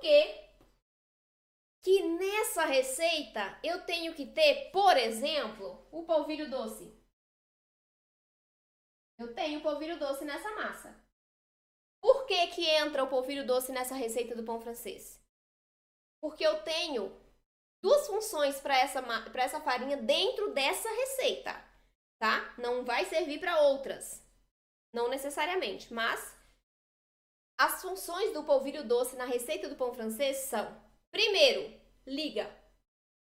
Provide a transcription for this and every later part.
que que nessa receita eu tenho que ter, por exemplo, o polvilho doce. Eu tenho polvilho doce nessa massa. Por que que entra o polvilho doce nessa receita do pão francês? Porque eu tenho duas funções para essa farinha dentro dessa receita, tá? Não vai servir para outras, não necessariamente, mas as funções do polvilho doce na receita do pão francês são: primeiro, liga.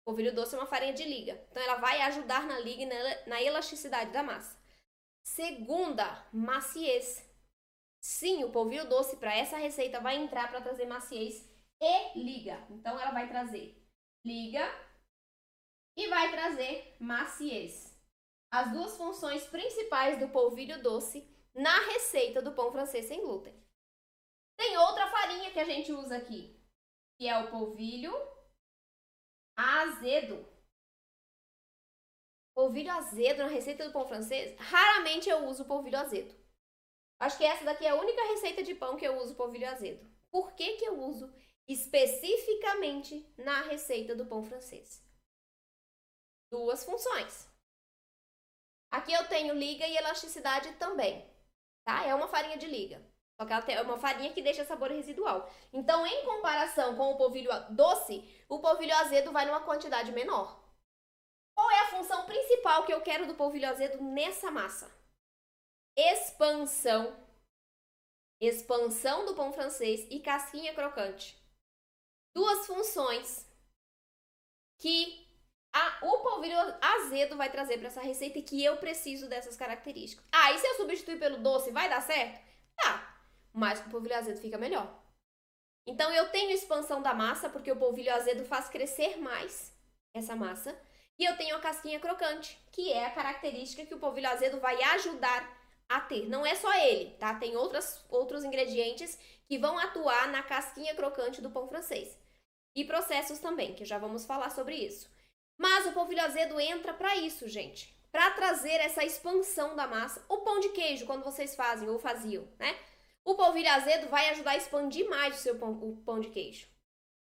O polvilho doce é uma farinha de liga, então ela vai ajudar na liga e na elasticidade da massa. Segunda, maciez. Sim, o polvilho doce para essa receita vai entrar para trazer maciez e liga. Então ela vai trazer liga e vai trazer maciez. As duas funções principais do polvilho doce na receita do pão francês sem glúten. Tem outra farinha que a gente usa aqui, que é o polvilho azedo. Polvilho azedo na receita do pão francês, raramente eu uso polvilho azedo. Acho que essa daqui é a única receita de pão que eu uso polvilho azedo. Por que que eu uso especificamente na receita do pão francês? Duas funções. Aqui eu tenho liga e elasticidade também, tá? É uma farinha de liga, só que ela é uma farinha que deixa sabor residual. Então, em comparação com o polvilho doce, o polvilho azedo vai numa quantidade menor. Qual é a função principal que eu quero do polvilho azedo nessa massa? Expansão. Expansão do pão francês e casquinha crocante. Duas funções que o polvilho azedo vai trazer para essa receita e que eu preciso dessas características. E se eu substituir pelo doce, vai dar certo? Tá, mas com o polvilho azedo fica melhor. Então, eu tenho expansão da massa, porque o polvilho azedo faz crescer mais essa massa. E eu tenho a casquinha crocante, que é a característica que o polvilho azedo vai ajudar a ter. Não é só ele, tá? Tem outros ingredientes que vão atuar na casquinha crocante do pão francês. E processos também, que já vamos falar sobre isso. Mas o polvilho azedo entra para isso, gente. Para trazer essa expansão da massa. O pão de queijo, quando vocês fazem ou faziam, né? O polvilho azedo vai ajudar a expandir mais o pão de queijo.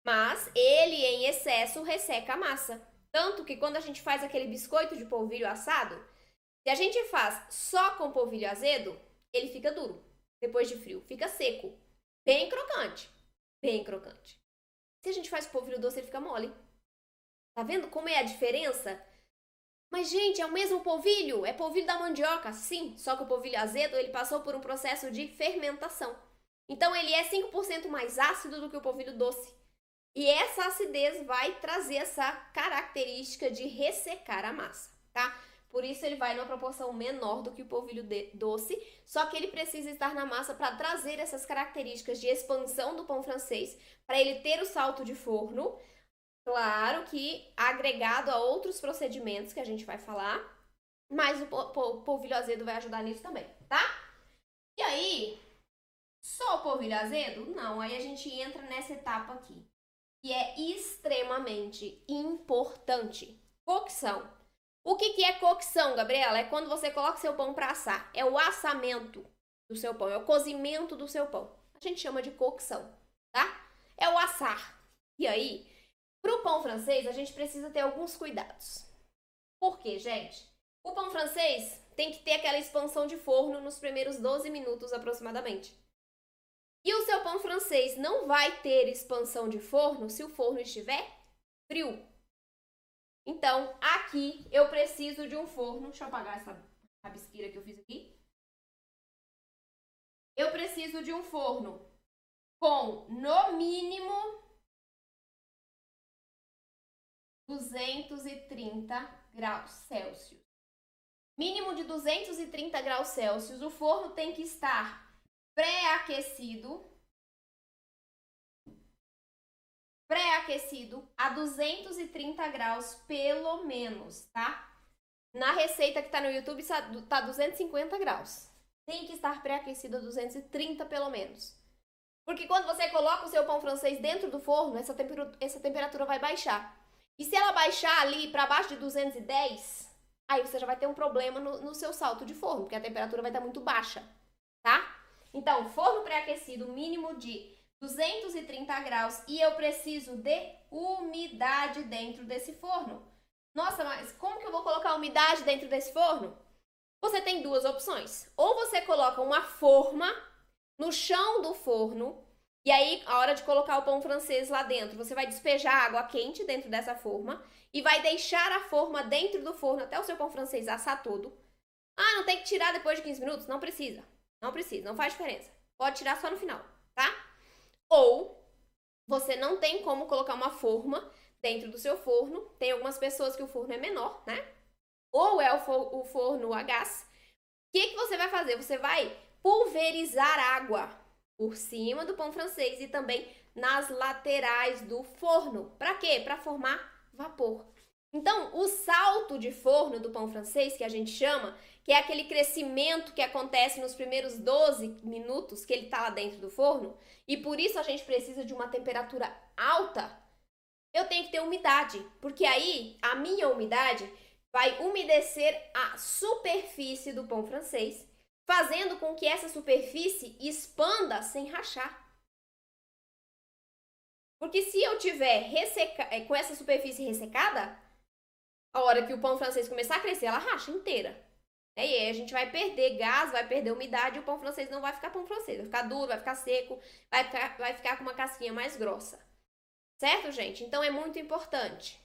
Mas ele, em excesso, resseca a massa. Tanto que quando a gente faz aquele biscoito de polvilho assado, se a gente faz só com polvilho azedo, ele fica duro. Depois de frio, fica seco. Bem crocante. Bem crocante. Se a gente faz com polvilho doce, ele fica mole. Tá vendo como é a diferença? Mas, gente, é o mesmo polvilho? É polvilho da mandioca? Sim, só que o polvilho azedo, ele passou por um processo de fermentação. Então, ele é 5% mais ácido do que o polvilho doce. E essa acidez vai trazer essa característica de ressecar a massa, tá? Por isso, ele vai numa proporção menor do que o polvilho doce, só que ele precisa estar na massa para trazer essas características de expansão do pão francês, para ele ter o salto de forno. Claro que agregado a outros procedimentos que a gente vai falar, mas o polvilho azedo vai ajudar nisso também, tá? E aí, só o polvilho azedo? Não, aí a gente entra nessa etapa aqui, que é extremamente importante. Cocção. O que é cocção, Gabriela? É quando você coloca seu pão para assar. É o assamento do seu pão, é o cozimento do seu pão. A gente chama de cocção, tá? É o assar. E aí, para o pão francês, a gente precisa ter alguns cuidados. Por quê, gente? O pão francês tem que ter aquela expansão de forno nos primeiros 12 minutos aproximadamente. E o seu pão francês não vai ter expansão de forno se o forno estiver frio. Então, aqui eu preciso de um forno. Deixa eu apagar essa rabisqueira que eu fiz aqui. Eu preciso de um forno com, no mínimo, 230 graus Celsius. Mínimo de 230 graus Celsius. O forno tem que estar pré-aquecido a 230 graus pelo menos, tá? Na receita que tá no YouTube tá 250 graus. Tem que estar pré-aquecido a 230 pelo menos. Porque quando você coloca o seu pão francês dentro do forno, essa temperatura vai baixar. E se ela baixar ali para baixo de 210, aí você já vai ter um problema no seu salto de forno, porque a temperatura vai estar muito baixa, tá? Então, forno pré-aquecido mínimo de 230 graus e eu preciso de umidade dentro desse forno. Nossa, mas como que eu vou colocar umidade dentro desse forno? Você tem duas opções. Ou você coloca uma forma no chão do forno, e aí, a hora de colocar o pão francês lá dentro, você vai despejar água quente dentro dessa forma e vai deixar a forma dentro do forno até o seu pão francês assar todo. Ah, não tem que tirar depois de 15 minutos? Não precisa. Não precisa, não faz diferença. Pode tirar só no final, tá? Ou você não tem como colocar uma forma dentro do seu forno. Tem algumas pessoas que o forno é menor, né? Ou é o forno a gás. O que você vai fazer? Você vai pulverizar água por cima do pão francês e também nas laterais do forno. Para quê? Para formar vapor. Então, o salto de forno do pão francês, que a gente chama, que é aquele crescimento que acontece nos primeiros 12 minutos que ele está lá dentro do forno, e por isso a gente precisa de uma temperatura alta, eu tenho que ter umidade, porque aí a minha umidade vai umedecer a superfície do pão francês, fazendo com que essa superfície expanda sem rachar. Porque se eu tiver com essa superfície ressecada, a hora que o pão francês começar a crescer, ela racha inteira. E aí a gente vai perder gás, vai perder umidade e o pão francês não vai ficar pão francês. Vai ficar duro, vai ficar seco, vai ficar com uma casquinha mais grossa. Certo, gente? Então é muito importante.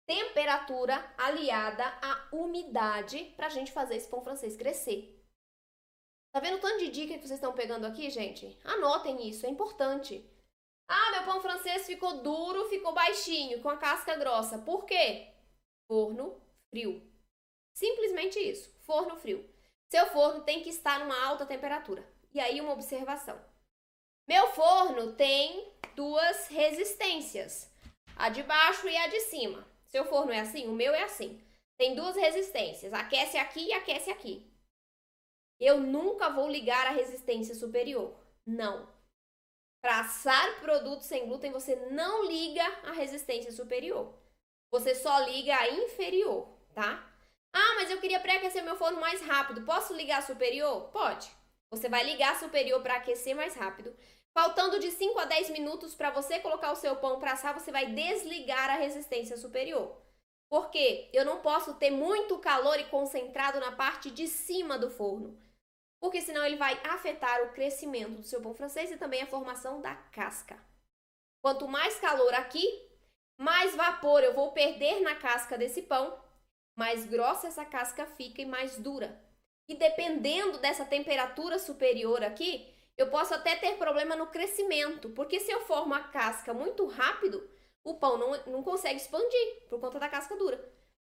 Temperatura aliada à umidade para a gente fazer esse pão francês crescer. Tá vendo o tanto de dica que vocês estão pegando aqui, gente? Anotem isso, é importante. Ah, meu pão francês ficou duro, ficou baixinho, com a casca grossa. Por quê? Forno frio. Simplesmente isso, forno frio. Seu forno tem que estar numa alta temperatura. E aí uma observação. Meu forno tem duas resistências, a de baixo e a de cima. Seu forno é assim? O meu é assim. Tem duas resistências, aquece aqui e aquece aqui. Eu nunca vou ligar a resistência superior. Não. Para assar produtos sem glúten, você não liga a resistência superior. Você só liga a inferior, tá? Ah, mas eu queria pré-aquecer meu forno mais rápido. Posso ligar a superior? Pode. Você vai ligar a superior para aquecer mais rápido. Faltando de 5 a 10 minutos para você colocar o seu pão para assar, você vai desligar a resistência superior. Por quê? Eu não posso ter muito calor e concentrado na parte de cima do forno. Porque senão ele vai afetar o crescimento do seu pão francês e também a formação da casca. Quanto mais calor aqui, mais vapor eu vou perder na casca desse pão, mais grossa essa casca fica e mais dura. E dependendo dessa temperatura superior aqui, eu posso até ter problema no crescimento, porque se eu formo a casca muito rápido, o pão não consegue expandir por conta da casca dura,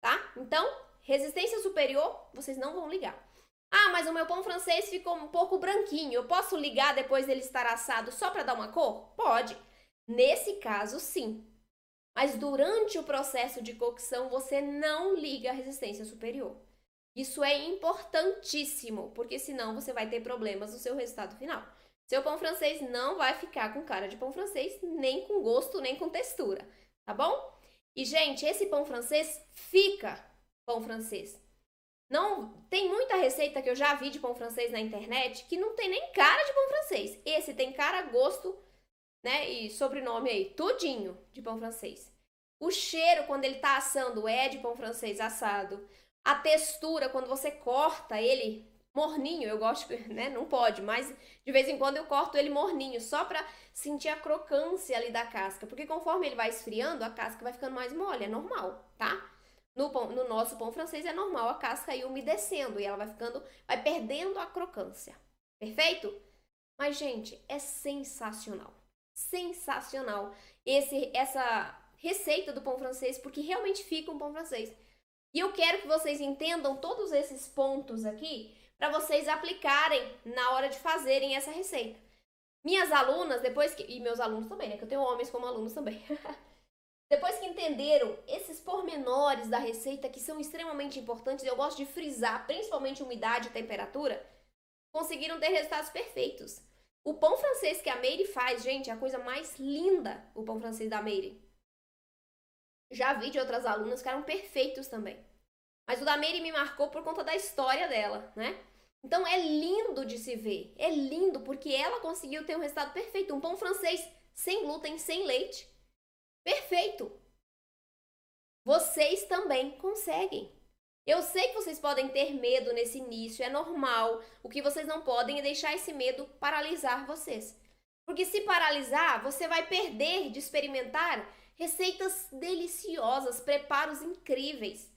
tá? Então, resistência superior, vocês não vão ligar. Ah, mas o meu pão francês ficou um pouco branquinho. Eu posso ligar depois dele estar assado só para dar uma cor? Pode. Nesse caso, sim. Mas durante o processo de cocção, você não liga a resistência superior. Isso é importantíssimo, porque senão você vai ter problemas no seu resultado final. Seu pão francês não vai ficar com cara de pão francês, nem com gosto, nem com textura, tá bom? E, gente, esse pão francês fica pão francês. Não tem muita receita que eu já vi de pão francês na internet que não tem nem cara de pão francês. Esse tem cara, gosto, né, e sobrenome aí, tudinho de pão francês. O cheiro quando ele tá assando é de pão francês assado. A textura quando você corta ele morninho, eu gosto, né, não pode, mas de vez em quando eu corto ele morninho, só pra sentir a crocância ali da casca, porque conforme ele vai esfriando, a casca vai ficando mais mole, é normal, tá? No nosso pão francês é normal a casca ir umedecendo e ela vai perdendo a crocância. Perfeito? Mas, gente, é sensacional. Sensacional essa receita do pão francês, porque realmente fica um pão francês. E eu quero que vocês entendam todos esses pontos aqui para vocês aplicarem na hora de fazerem essa receita. Minhas alunas, e meus alunos também, né? Que eu tenho homens como alunos também. Depois que entenderam esses pormenores da receita que são extremamente importantes, eu gosto de frisar, principalmente umidade e temperatura, conseguiram ter resultados perfeitos. O pão francês que a Meire faz, gente, é a coisa mais linda, o pão francês da Meire. Já vi de outras alunas que eram perfeitos também. Mas o da Meire me marcou por conta da história dela, né? Então é lindo de se ver. É lindo porque ela conseguiu ter um resultado perfeito. Um pão francês sem glúten, sem leite. Perfeito! Vocês também conseguem. Eu sei que vocês podem ter medo nesse início, é normal. O que vocês não podem é deixar esse medo paralisar vocês. Porque se paralisar, você vai perder de experimentar receitas deliciosas, preparos incríveis.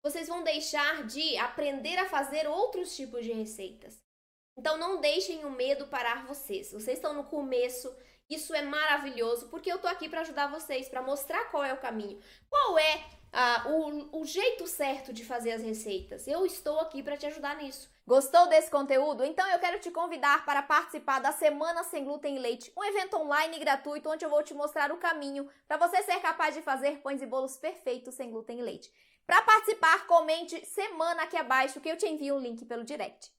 Vocês vão deixar de aprender a fazer outros tipos de receitas. Então não deixem o medo parar vocês. Vocês estão no começo, isso é maravilhoso, porque eu tô aqui para ajudar vocês, para mostrar qual é o caminho. Qual é o jeito certo de fazer as receitas? Eu estou aqui para te ajudar nisso. Gostou desse conteúdo? Então eu quero te convidar para participar da Semana Sem Glúten e Leite, um evento online gratuito onde eu vou te mostrar o caminho para você ser capaz de fazer pães e bolos perfeitos sem glúten e leite. Para participar, comente semana aqui abaixo que eu te envio um link pelo direct.